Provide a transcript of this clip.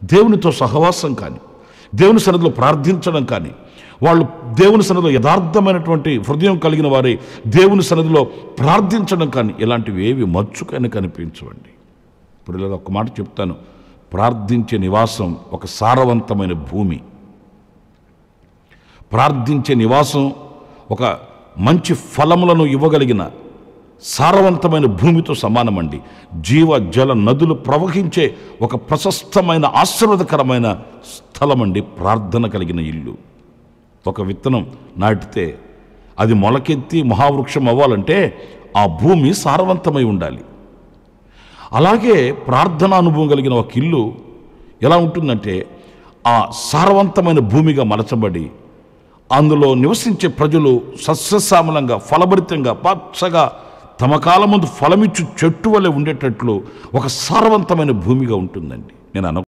దేవునితో సహవాసం కానీ, దేవుని సన్నిధిలో ప్రార్థించడం కానీ, వాళ్ళు దేవుని సన్నిధిలో యథార్థమైనటువంటి హృదయం కలిగిన వారే దేవుని సన్నిధిలో ప్రార్థించడం కానీ ఇలాంటివి ఏవి మచ్చుకైనా కనిపించవండి. ఇప్పుడు ఇలా ఒక మాట చెప్తాను, ప్రార్థించే నివాసం ఒక సారవంతమైన భూమి. ప్రార్థించే నివాసం ఒక మంచి ఫలములను ఇవ్వగలిగిన సారవంతమైన భూమితో సమానమండి. జీవ జల నదులు ప్రవహించే ఒక ప్రశస్తమైన ఆశీర్వాదకరమైన స్థలమండి ప్రార్థన కలిగిన ఇల్లు. ఒక విత్తనం నాటితే అది మొలకెత్తి మహావృక్షం అవ్వాలంటే ఆ భూమి సారవంతమై ఉండాలి. అలాగే ప్రార్థన అనుభవం కలిగిన ఒక ఇల్లు ఎలా ఉంటుందంటే ఆ సారవంతమైన భూమిగా మలచబడి అందులో నివసించే ప్రజలు సస్యశ్యామలంగా ఫలభరితంగా పచ్చగా తమ కాలం ముందు ఫలమిచ్చు చెట్టు వలె ఉండేటట్లు ఒక సారవంతమైన భూమిగా ఉంటుందండి. నేను